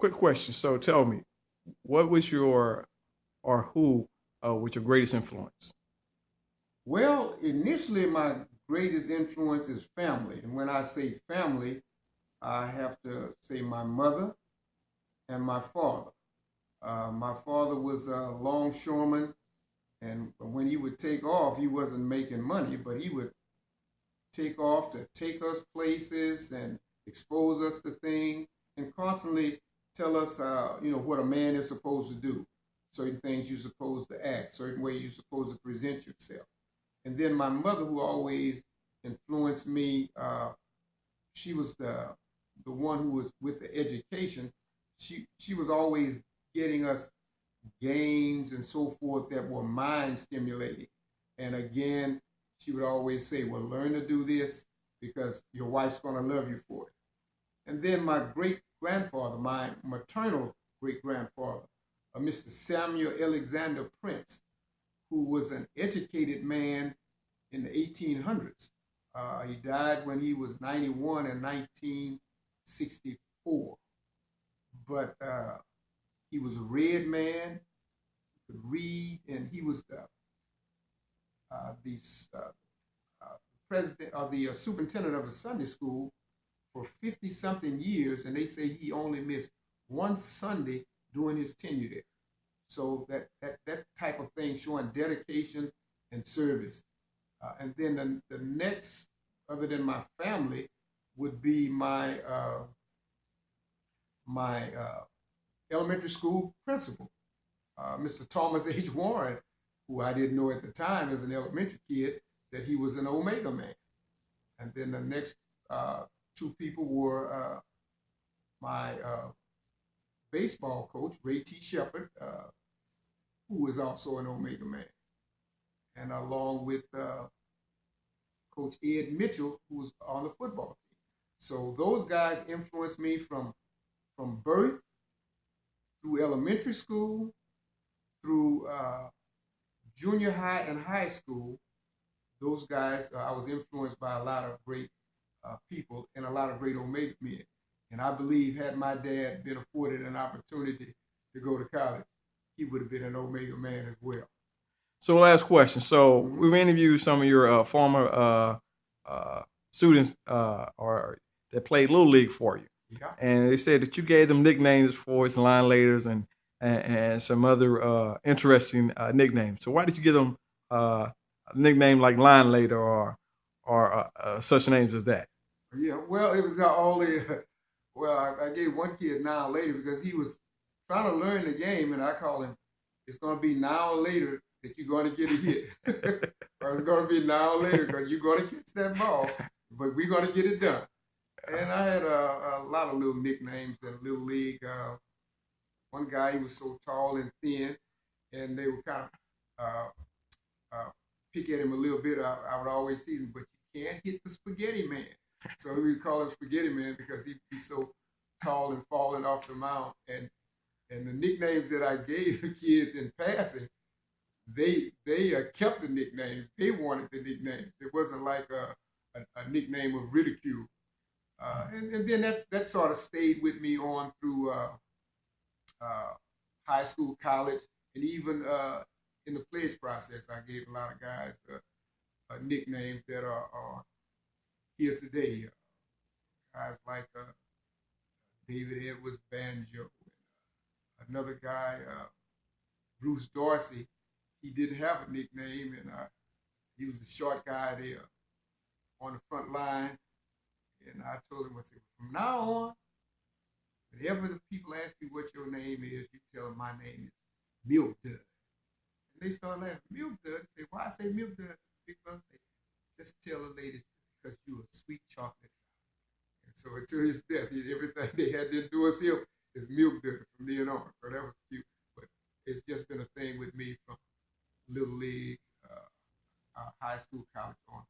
quick question. So tell me, what was your or who was your greatest influence? Well, initially, my greatest influence is family. And when I say family, I have to say my mother and my father. My father was a longshoreman, and when he would take off, he wasn't making money, but he would take off to take us places and expose us to things and constantly tell us, what a man is supposed to do, certain things you're supposed to act, certain way you're supposed to present yourself. And then my mother, who always influenced me, she was the one who was with the education. She was always getting us games and so forth that were mind stimulating. And again, she would always say, "Well, learn to do this because your wife's going to love you for it." And then my great grandfather, my maternal great grandfather, Mr. Samuel Alexander Prince, who was an educated man in the 1800s. He died when he was 91 in 1964. But he was a red man, could read, and he was the president of the superintendent of the Sunday school for 50 something years. And they say he only missed one Sunday during his tenure there. So that type of thing showing dedication and service. And then the next, other than my family, would be my elementary school principal, Mr. Thomas H. Warren, who I didn't know at the time as an elementary kid that he was an Omega man. And then the next two people were my baseball coach, Ray T. Shepard, who was also an Omega man, and along with Coach Ed Mitchell, who was on the football team. So those guys influenced me from birth through elementary school, through junior high and high school. Those guys, I was influenced by a lot of great people and a lot of great Omega men. And I believe had my dad been afforded an opportunity to go to college, he would have been an Omega man as well. So last question. So Mhm. we've interviewed some of your former students or that played little league for you, Yeah. and they said that you gave them nicknames for its line laters and some other interesting nicknames. So why did you give them a nickname like line later or such names as that? Yeah, well, it was not only, well, I gave one kid now or later because he was trying to learn the game, and I call him, it's going to be now or later that you're going to get a hit. Or it's going to be now or later because you're going to catch that ball, but we're going to get it done. And I had a lot of little nicknames in Little League. One guy, he was so tall and thin, and they would kind of pick at him a little bit. I would always tease him, but you can't hit the spaghetti man. So we would call him Spaghetti Man because he'd be so tall and falling off the mound. And the nicknames that I gave the kids in passing, they kept the nickname. They wanted the nickname. It wasn't like a nickname of ridicule. And then that sort of stayed with me on through uh, high school, college, and even in the pledge process, I gave a lot of guys nicknames that are here today. Guys like David Edwards Banjo, another guy, Bruce Dorsey. He didn't have a nickname, and he was a short guy there on the front line. And I told him, I said, from now on, whenever the people ask me what your name is, you tell them my name is Milk Dud. And they started laughing, Milk Dud. They say, why I say Milk Dud? Big brother say, just tell the ladies because you're a sweet chocolate. And so until his death, everything they had to endorse him is Milk Dud from then on. So that was cute. But it's just been a thing with me from Little League, high school, college on